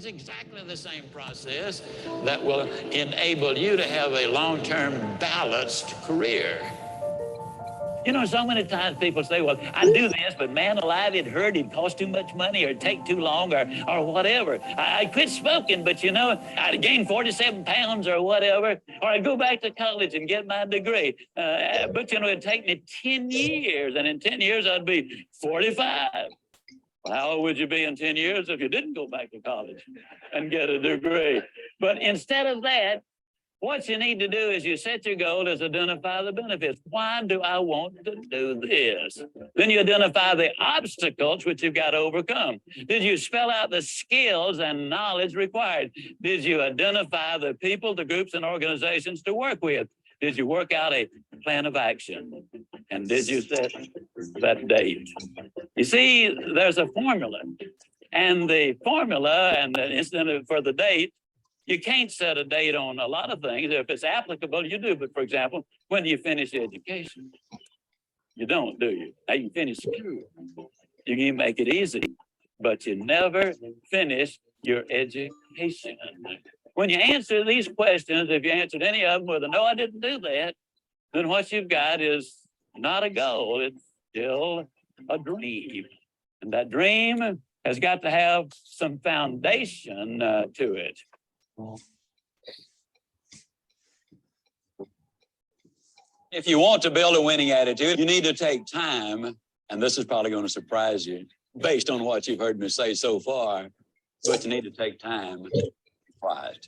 is exactly the same process that will enable you to have a long-term balanced career. You know, so many times people say, well, I do this, but man alive, it hurt, it cost too much money, or it take too long, or whatever. I quit smoking, but you know, I'd gain 47 pounds or whatever, or I'd go back to college and get my degree. But you know, it'd take me 10 years, and in 10 years, I'd be 45. Well, how old would you be in 10 years if you didn't go back to college and get a degree? But instead of that, what you need to do is you set your goal is identify the benefits. Why do I want to do this? Then you identify the obstacles which you've got to overcome. Did you spell out the skills and knowledge required? Did you identify the people, the groups, and organizations to work with? Did you work out a plan of action? And did you set that date? You see, there's a formula. And the formula and the incentive for the date, you can't set a date on a lot of things. If it's applicable, you do. But for example, when do you finish education? You don't, do you? Now you finish school. You can make it easy, but you never finish your education. When you answer these questions, if you answered any of them with a no, I didn't do that, then what you've got is not a goal. It's still a dream. And that dream has got to have some foundation to it. If you want to build a winning attitude, you need to take time, and this is probably going to surprise you based on what you've heard me say so far, but you need to take time to be quiet.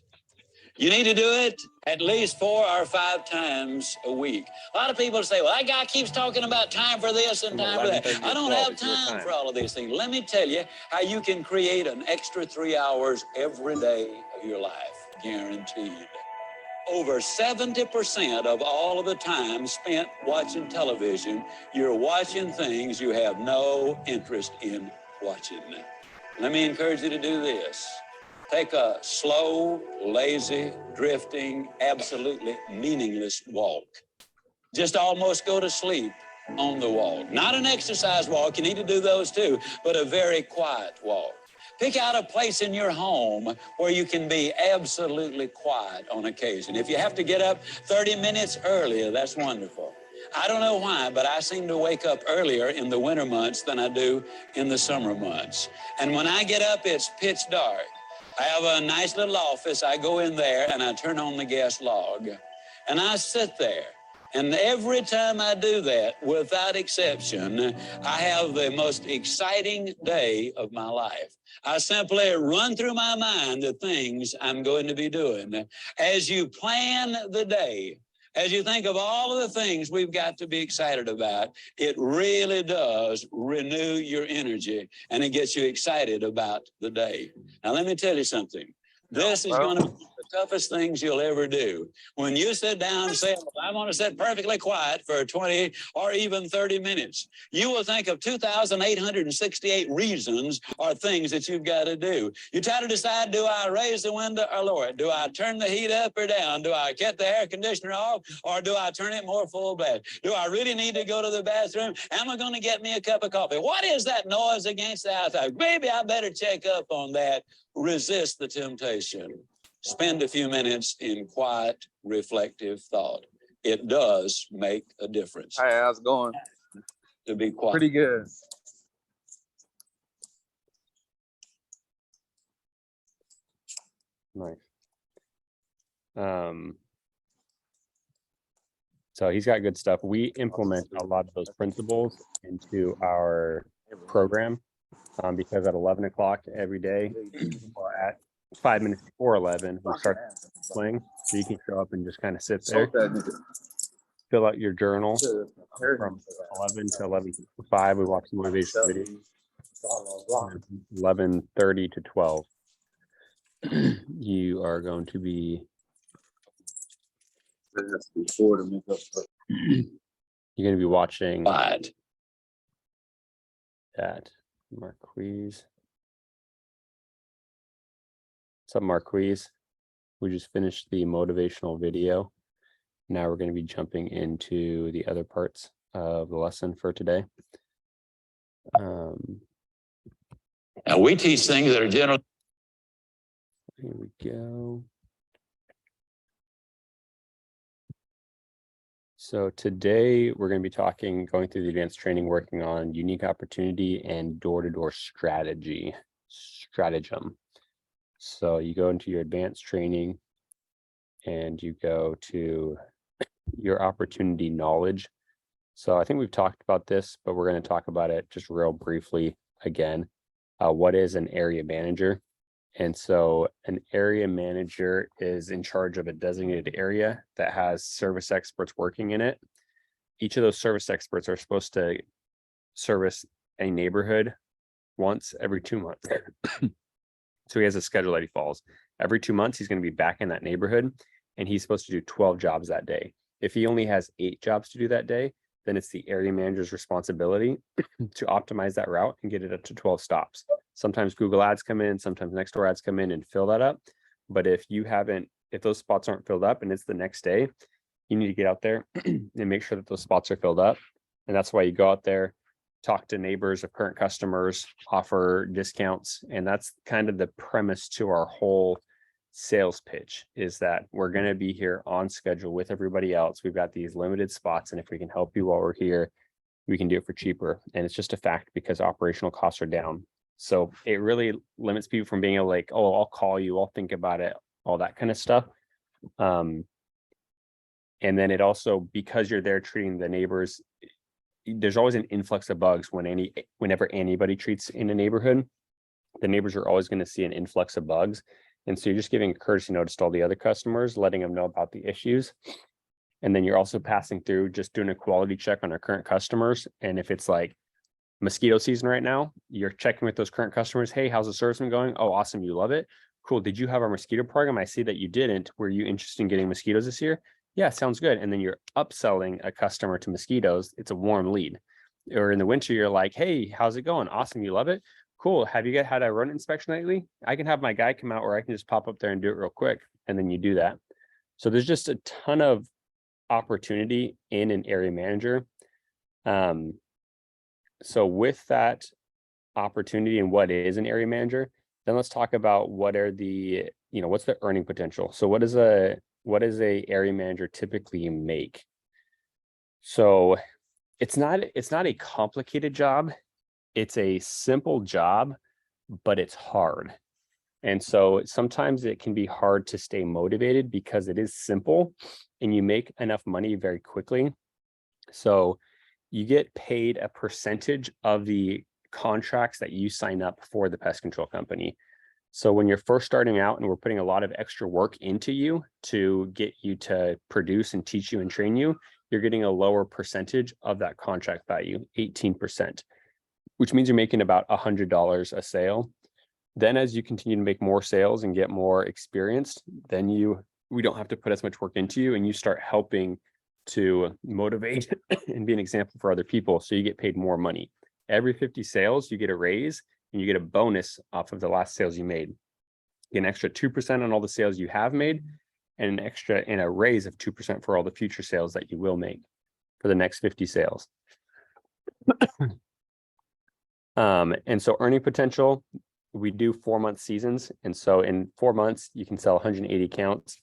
You need to do it at least 4 or 5 times a week. A lot of people say, well, that guy keeps talking about time for this and time for that. I don't have time for all of these things. Let me tell you how you can create an extra 3 hours every day of your life, guaranteed. Over 70% of all of the time spent watching television, you're watching things you have no interest in watching. Let me encourage you to do this. Take a slow, lazy, drifting, absolutely meaningless walk. Just almost go to sleep on the walk. Not an exercise walk, you need to do those too, but a very quiet walk. Pick out a place in your home where you can be absolutely quiet on occasion. If you have to get up 30 minutes earlier, that's wonderful. I don't know why, but I seem to wake up earlier in the winter months than I do in the summer months. And when I get up, it's pitch dark. I have a nice little office. I go in there and I turn on the gas log and I sit there. And every time I do that, without exception, I have the most exciting day of my life. I simply run through my mind the things I'm going to be doing. As you plan the day, as you think of all of the things we've got to be excited about, it really does renew your energy and it gets you excited about the day. Now, let me tell you something. This is going to be the toughest things you'll ever do. When you sit down and say, well, I'm going to sit perfectly quiet for 20 or even 30 minutes, you will think of 2,868 reasons or things that you've got to do. You try to decide, do I raise the window or lower it? Do I turn the heat up or down? Do I cut the air conditioner off or do I turn it more full blast? Do I really need to go to the bathroom? Am I going to get me a cup of coffee? What is that noise against the outside? Maybe I better check up on that. Resist the temptation. Spend a few minutes in quiet, reflective thought. It does make a difference. Hi, how's it going? To be quiet. Pretty good. Nice. So he's got good stuff. We implement a lot of those principles into our program because at 11 o'clock every day, or at 5 minutes before 11, we start swing. So you can show up and just kind of sit there, fill out your journal from 11 to 11:05. We watch the motivation video. 11:30 to 12. You are going to be. You're going to be watching that Marquise. What's up, Marquise? We just finished the motivational video. Now we're going to be jumping into the other parts of the lesson for today. Now we teach things that are general. Here we go. So today we're going to be going through the advanced training, working on unique opportunity and door-to-door stratagem. So you go into your advanced training and you go to your opportunity knowledge. So I think we've talked about this, but we're going to talk about it just real briefly again. What is an area manager? And so an area manager is in charge of a designated area that has service experts working in it. Each of those service experts are supposed to service a neighborhood once every 2 months. So he has a schedule that he follows. Every 2 months, he's going to be back in that neighborhood, and he's supposed to do 12 jobs that day. If he only has 8 jobs to do that day, then it's the area manager's responsibility to optimize that route and get it up to 12 stops. Sometimes Google ads come in, sometimes Nextdoor ads come in and fill that up. But if those spots aren't filled up and it's the next day, you need to get out there and make sure that those spots are filled up. And that's why you go out there, talk to neighbors of current customers, offer discounts. And that's kind of the premise to our whole sales pitch, is that we're going to be here on schedule with everybody else. We've got these limited spots, and if we can help you while we're here, we can do it for cheaper. And it's just a fact because operational costs are down. So it really limits people from being able to, like, oh, I'll call you, I'll think about it, all that kind of stuff. And then it also, because you're there treating the neighbors, there's always an influx of bugs whenever anybody treats in a neighborhood. The neighbors are always going to see an influx of bugs. And so you're just giving a courtesy notice to all the other customers, letting them know about the issues. And then you're also passing through, just doing a quality check on our current customers. And if it's like mosquito season right now, you're checking with those current customers. Hey, how's the service been going? Oh, awesome. You love it. Cool. Did you have our mosquito program? I see that you didn't. Were you interested in getting mosquitoes this year? Yeah, sounds good. And then you're upselling a customer to mosquitoes. It's a warm lead. Or in the winter, you're like, hey, how's it going? Awesome. You love it. Cool. Have you guys had a rodent inspection lately? I can have my guy come out, or I can just pop up there and do it real quick. And then you do that. So there's just a ton of opportunity in an area manager. So with that opportunity and what is an area manager, then let's talk about what's the earning potential. So what does a area manager typically make? So it's not a complicated job. It's a simple job, but it's hard. And so sometimes it can be hard to stay motivated because it is simple and you make enough money very quickly. So you get paid a percentage of the contracts that you sign up for the pest control company. So when you're first starting out and we're putting a lot of extra work into you to get you to produce and teach you and train you, you're getting a lower percentage of that contract value, 18%. Which means you're making about $100 a sale. Then as you continue to make more sales and get more experienced, then we don't have to put as much work into you, and you start helping to motivate and be an example for other people. So you get paid more money. Every 50 sales, you get a raise and you get a bonus off of the last sales you made. You get an extra 2% on all the sales you have made, and a raise of 2% for all the future sales that you will make for the next 50 sales. And so earning potential, we do 4-month seasons. And so in 4 months, you can sell 180 accounts.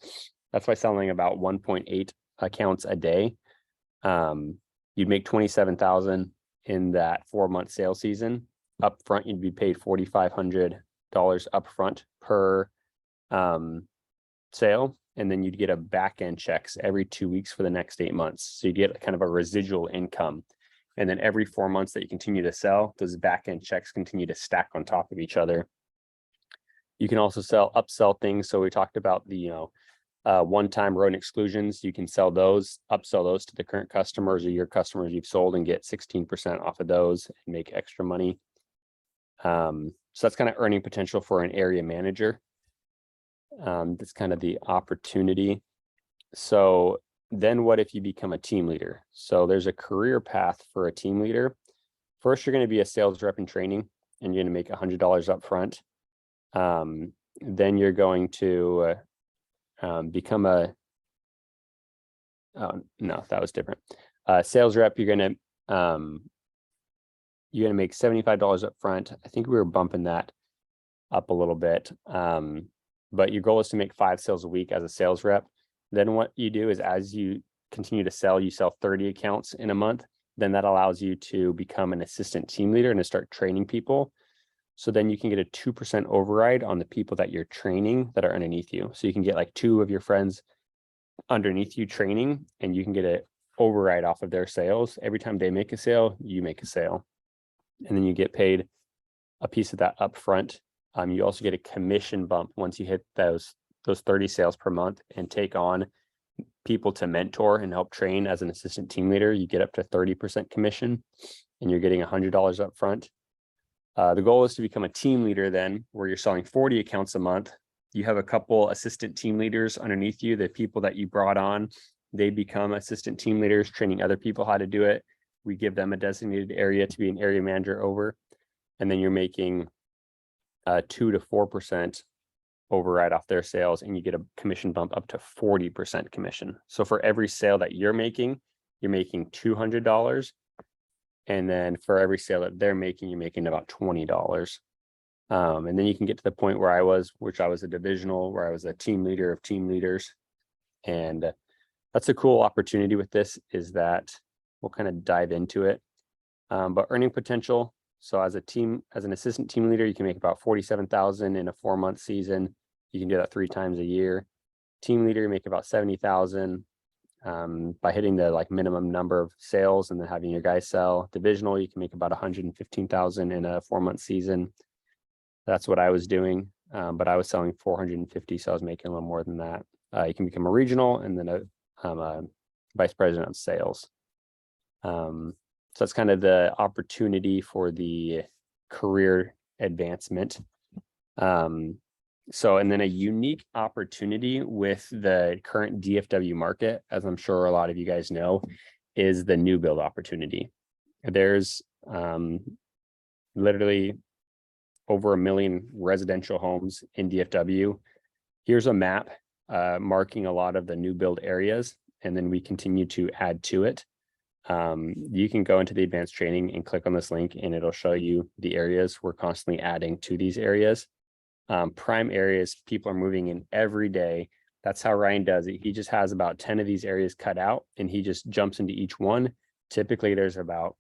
That's by selling about 1.8 accounts a day. You'd make $27,000 in that 4-month sales season. Up front, you'd be paid $4,500 upfront per sale. And then you'd get a back end checks every 2 weeks for the next 8 months. So you get kind of a residual income. And then every 4 months that you continue to sell, those back end checks continue to stack on top of each other. You can also upsell things. So we talked about the one-time rodent exclusions. You can sell those, upsell those to the current customers or your customers you've sold, and get 16% off of those and make extra money. So that's kind of earning potential for an area manager. That's kind of the opportunity. So then what if you become a team leader? So there's a career path for a team leader. First, you're going to be a sales rep in training, and you're going to make $100 up front. Then you're going to become oh, no, that was different. Sales rep, you're going to make $75 up front. I think we were bumping that up a little bit. but your goal is to make 5 sales a week as a sales rep. Then what you do is as you continue to sell, you sell 30 accounts in a month. Then that allows you to become an assistant team leader and to start training people. So then you can get a 2% override on the people that you're training that are underneath you. So you can get like 2 of your friends underneath you training, and you can get an override off of their sales. Every time they make a sale, you make a sale. And then you get paid a piece of that up front. You also get a commission bump once you hit those 30 sales per month and take on people to mentor and help train as an assistant team leader. You get up to 30% commission, and you're getting $100 up front. The goal is to become a team leader then, where you're selling 40 accounts a month. You have a couple assistant team leaders underneath you. The people that you brought on, they become assistant team leaders, training other people how to do it. We give them a designated area to be an area manager over. And then you're making 2 to 4% override off their sales, and you get a commission bump up to 40% commission. So for every sale that you're making $200. And then for every sale that they're making, you're making about $20. And then you can get to the point where I was a divisional, where I was a team leader of team leaders. And that's a cool opportunity with this, is that we'll kind of dive into it. But earning potential. So as an assistant team leader, you can make about 47,000 in a 4-month season. You can do that 3 times a year. Team leader, you make about 70,000 by hitting the like minimum number of sales and then having your guys sell. Divisional, you can make about 115,000 in a 4-month season. That's what I was doing, but I was selling 450, so I was making a little more than that. You can become a regional and then a vice president of sales. So that's kind of the opportunity for the career advancement. And then a unique opportunity with the current DFW market, as I'm sure a lot of you guys know, is the new build opportunity. There's literally over 1 million residential homes in DFW. Here's a map marking a lot of the new build areas, and then we continue to add to it. You can go into the advanced training and click on this link, and it'll show you the areas. We're constantly adding to these areas. Prime areas, people are moving in every day. That's how Ryan does it. He just has about 10 of these areas cut out, and he just jumps into each one. Typically, there's about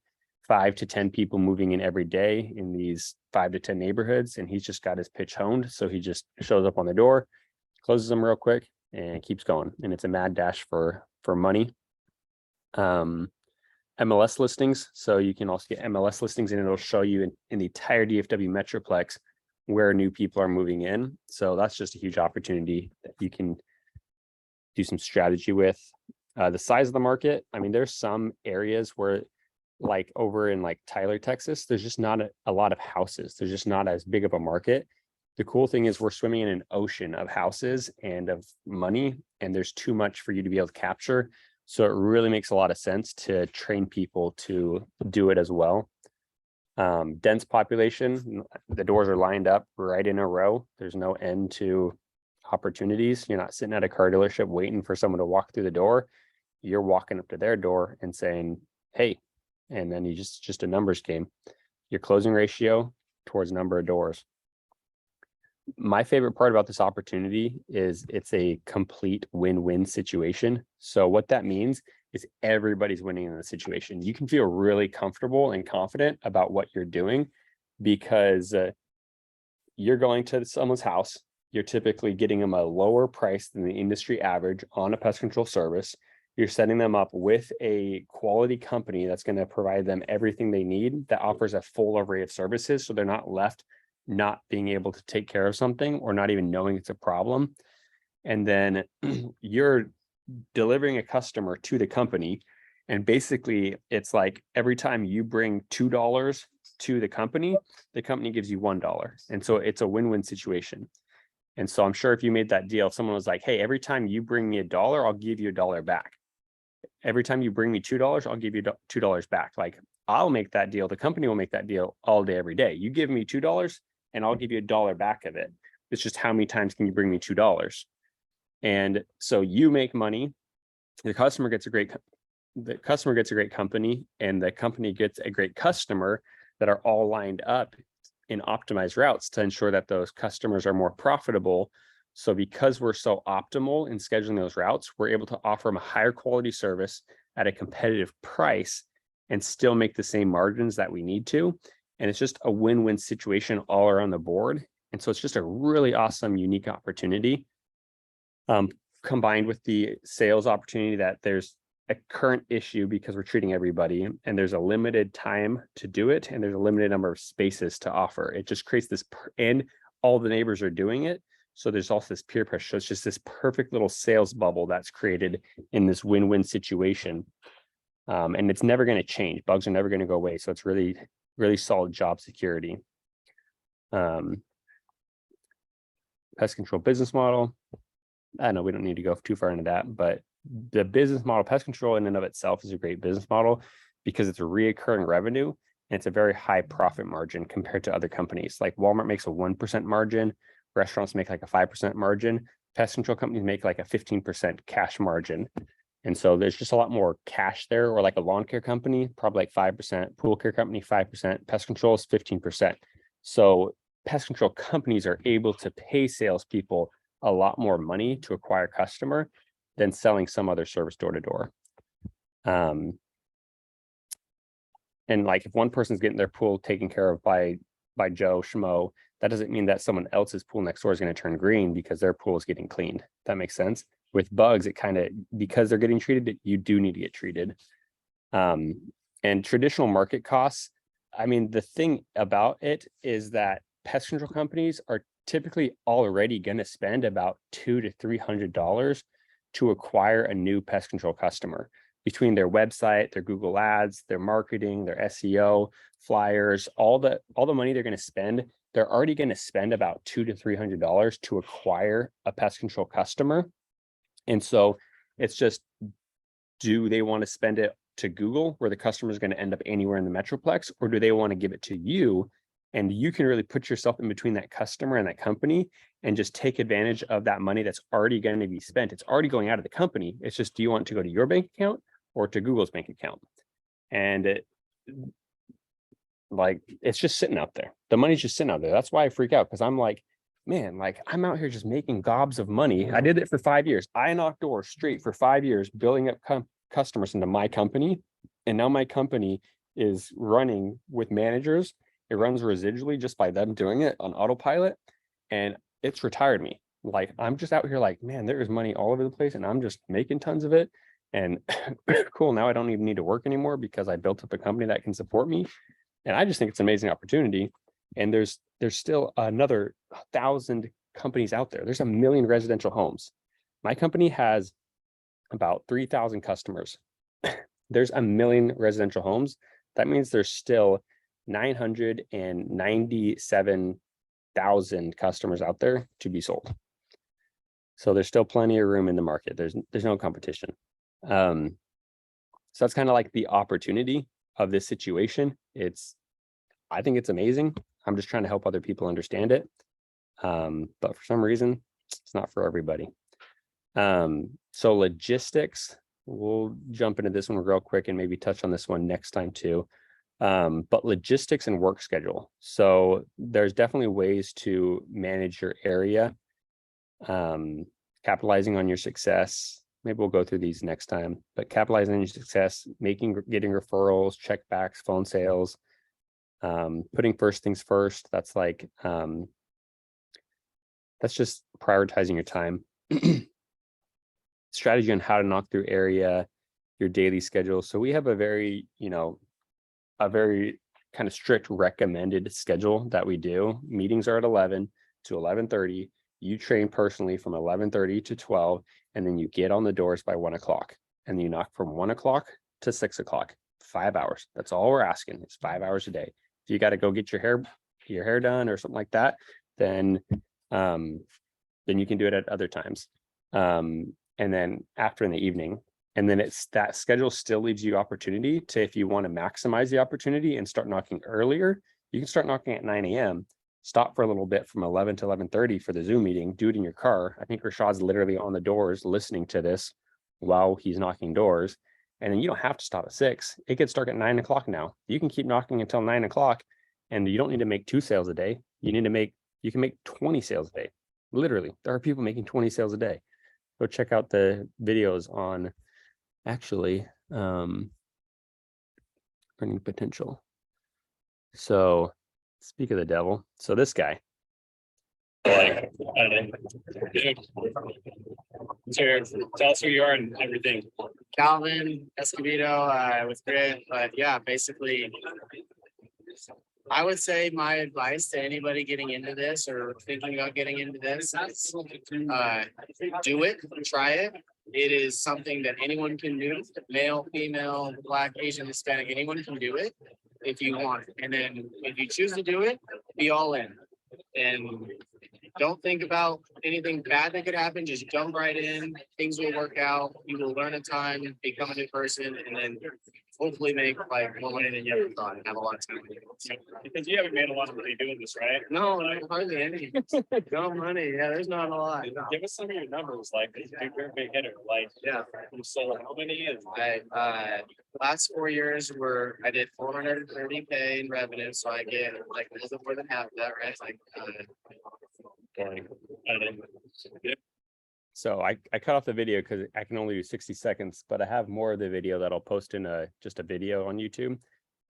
5 to 10 people moving in every day in these 5 to 10 neighborhoods, and he's just got his pitch honed. So he just shows up on the door, closes them real quick, and keeps going. And it's a mad dash for money. MLS listings. So you can also get MLS listings, and it'll show you in the entire DFW Metroplex where new people are moving in. So that's just a huge opportunity that you can do some strategy with. The size of the market, I mean, there's some areas where, like over in like Tyler, Texas, there's just not a lot of houses. There's just not as big of a market. The cool thing is we're swimming in an ocean of houses and of money, and there's too much for you to be able to capture. So it really makes a lot of sense to train people to do it as well. Dense population, the doors are lined up right in a row. There's no end to opportunities. You're not sitting at a car dealership waiting for someone to walk through the door. You're walking up to their door and saying, hey, and then you just a numbers game. Your closing ratio towards number of doors. My favorite part about this opportunity is it's a complete win-win situation. So what that means is everybody's winning in the situation. You can feel really comfortable and confident about what you're doing because you're going to someone's house. You're typically getting them a lower price than the industry average on a pest control service. You're setting them up with a quality company that's going to provide them everything they need, that offers a full array of services, so they're not left not being able to take care of something or not even knowing it's a problem. And then you're delivering a customer to the company, and basically it's like every time you bring $2 to the company gives you $1. And so it's a win-win situation. And so I'm sure if you made that deal, if someone was like, hey, every time you bring me $1, I'll give you $1 back. Every time you bring me $2, I'll give you $2 back. Like, I'll make that deal. The company will make that deal all day, every day. You give me $2 and I'll give you $1 back of it. It's just how many times can you bring me $2? And so you make money. The customer gets a great company, and the company gets a great customer that are all lined up in optimized routes to ensure that those customers are more profitable So because we're so optimal in scheduling those routes, we're able to offer them a higher quality service at a competitive price and still make the same margins that we need to. And it's just a win-win situation all around the board. And so it's just a really awesome, unique opportunity. Combined with the sales opportunity that there's a current issue because we're treating everybody and there's a limited time to do it and there's a limited number of spaces to offer. It just creates this, and all the neighbors are doing it. So there's also this peer pressure. So it's just this perfect little sales bubble that's created in this win-win situation. And it's never going to change. Bugs are never going to go away. So it's really, really solid job security. Pest control business model. I know we don't need to go too far into that, but the business model, pest control in and of itself is a great business model because it's a reoccurring revenue and it's a very high profit margin compared to other companies. Like Walmart makes a 1% margin, restaurants make like a 5% margin, pest control companies make like a 15% cash margin. And so there's just a lot more cash there, or like a lawn care company, probably like 5%, pool care company, 5%, pest control is 15%. So pest control companies are able to pay salespeople a lot more money to acquire customer than selling some other service door to door. And like if one person's getting their pool taken care of by Joe Schmo, that doesn't mean that someone else's pool next door is going to turn green because their pool is getting cleaned. That makes sense. With bugs, it kind of, because they're getting treated, you do need to get treated. And traditional market costs, I mean, the thing about it is that pest control companies are typically already going to spend about $200 to $300 to acquire a new pest control customer between their website, their Google ads, their marketing, their SEO, flyers, all the money they're going to spend. They're already going to spend about $200 to $300 to acquire a pest control customer. And so it's just, do they want to spend it to Google where the customer is going to end up anywhere in the Metroplex, or do they want to give it to you? And you can really put yourself in between that customer and that company and just take advantage of that money that's already going to be spent. It's already going out of the company. It's just, do you want to go to your bank account or to Google's bank account? And it's just sitting out there. The money's just sitting out there. That's why I freak out, because I'm like, man, like I'm out here just making gobs of money. I did it for 5 years. I knocked doors straight for 5 years, building up customers into my company. And now my company is running with managers. It runs residually just by them doing it on autopilot. And it's retired me. Like, I'm just out here like, man, there is money all over the place and I'm just making tons of it. And cool, now I don't even need to work anymore because I built up a company that can support me. And I just think it's an amazing opportunity. And there's still another 1,000 companies out there. There's 1 million residential homes. My company has about 3,000 customers. There's 1 million residential homes. That means there's still 997,000 customers out there to be sold. So there's still plenty of room in the market. There's no competition. So that's kind of like the opportunity of this situation. I think it's amazing. I'm just trying to help other people understand it. But for some reason, it's not for everybody. So logistics, we'll jump into this one real quick and maybe touch on this one next time too. But logistics and work schedule. So there's definitely ways to manage your area, capitalizing on your success. Maybe we'll go through these next time, but capitalizing on your success, getting referrals, checkbacks, phone sales, putting first things first. That's like, that's just prioritizing your time. Strategy on how to knock through area, your daily schedule. So we have a very kind of strict recommended schedule that we do. Meetings are at 11 to 11:30. You train personally from 11:30 to 12, and then you get on the doors by 1 o'clock, and you knock from 1 o'clock to 6 o'clock, 5 hours. That's all we're asking. It's 5 hours a day. If you got to go get your hair done or something like that, then you can do it at other times. And then after in the evening, and then it's that schedule still leaves you opportunity to, if you want to maximize the opportunity and start knocking earlier, you can start knocking at 9 a.m. Stop for a little bit from 11 to 11:30 for the Zoom meeting, do it in your car. I think Rashad's literally on the doors listening to this while he's knocking doors. And then you don't have to stop at 6. It gets dark at 9 o'clock now. You can keep knocking until 9 o'clock, and you don't need to make 2 sales a day. You can make 20 sales a day. Literally, there are people making 20 sales a day. Go check out the videos on actually earning potential. So speak of the devil. So this guy. Like, dude, tell us who you are and everything. Calvin Escobedo with Grit, but yeah, basically, I would say my advice to anybody getting into this or thinking about getting into this is do it, try it. It is something that anyone can do, male, female, Black, Asian, Hispanic, anyone can do it if you want. And then if you choose to do it, be all in. And don't think about anything bad that could happen. Just jump right in. Things will work out. You will learn a ton, become a new person, and then hopefully make like more money than you ever thought and have a lot of time. Because you haven't made a lot of money doing this, right? No, hardly any. No money. Yeah, there's not a lot. Give us some of your numbers, like you're a big hitter. Like, Yeah. you sold how many? And Last 4 years I did 430K in revenue, so I get like a little bit more than half of that, right? It's like So I cut off the video because I can only do 60 seconds, but I have more of the video that I'll post in just a video on YouTube.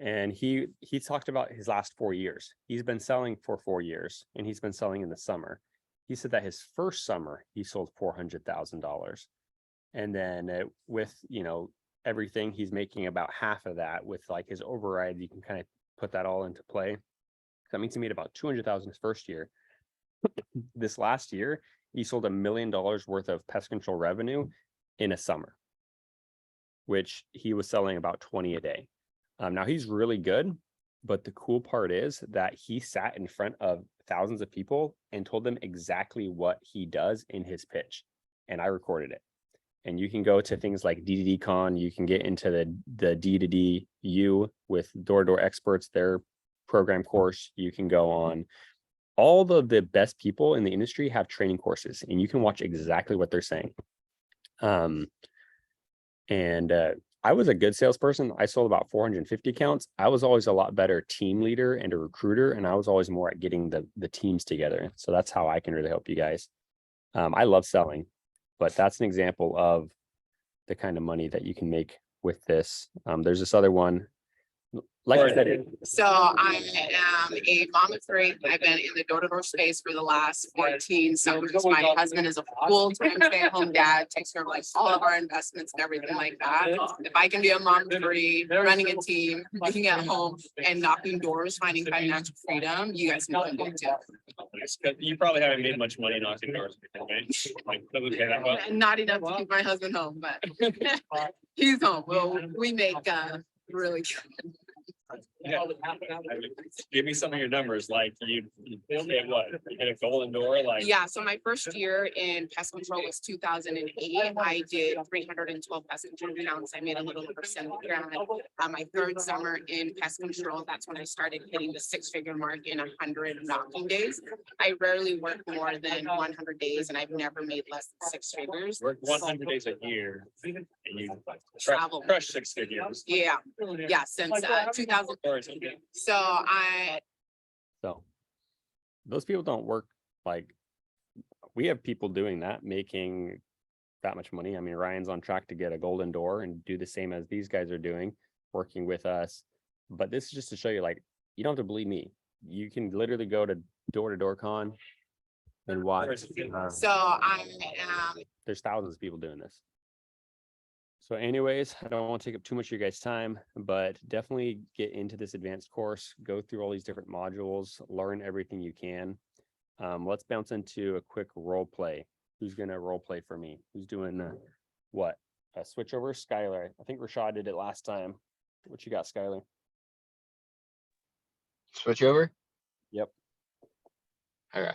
And he talked about his last 4 years. He's been selling for 4 years, and he's been selling in the summer. He said that his first summer he sold $400,000, and then with everything, he's making about half of that with like his override. You can kind of put that all into play. That means he made about 200,000 his first year. This last year, he sold $1 million worth of pest control revenue in a summer, which he was selling about 20 a day. Now he's really good, but the cool part is that he sat in front of thousands of people and told them exactly what he does in his pitch. And I recorded it. And you can go to things like DDDCon. You can get into the D2DU with Door-to-Door Experts, their program course. You can go on. All of the best people in the industry have training courses, and you can watch exactly what they're saying. I was a good salesperson. I sold about 450 accounts. I was always a lot better team leader and a recruiter, and I was always more at getting the teams together. So that's how I can really help you guys. I love selling, but that's an example of the kind of money that you can make with this. There's this other one. Like I said, So I am a mom of three. I've been in the door-to-door space for the last 14 summers. My husband is a full-time stay-at-home dad, takes care of like all of our investments and everything like that. If I can be a mom of three, running a team, being at home and knocking doors, finding financial freedom, you guys know what I'm doing too. you probably haven't made much money knocking doors, right? Like, doesn't pay that well. Not enough to keep my husband home, but he's home. Well, we make really good. Yeah. Give me some of your numbers, like you hit what? You hit a golden door, like. Yeah, so my first year in pest control was 2008. I did 312 pest control accounts. I made a little over 70 grand. My third summer in pest control, that's when I started hitting the 6-figure mark in 100 knocking days. I rarely work more than 100 days, and I've never made less than 6 figures. Work 100 days a year and you Travel. crush 6 figures. Yeah, since 2000. So those people don't work. Like, we have people doing that, making that much money. I mean, Ryan's on track to get a golden door and do the same as these guys are doing, working with us. But this is just to show you, like, you don't have to believe me. You can literally go to Door-to-Door Con and watch. so I am. There's thousands of people doing this. So anyways, I don't want to take up too much of your guys' time, but definitely get into this advanced course, go through all these different modules, learn everything you can. Let's bounce into a quick role play. Who's going to role play for me? Who's doing what? A switch over? Skylar. I think Rashad did it last time. What you got, Skylar? Switch over? Yep. Okay.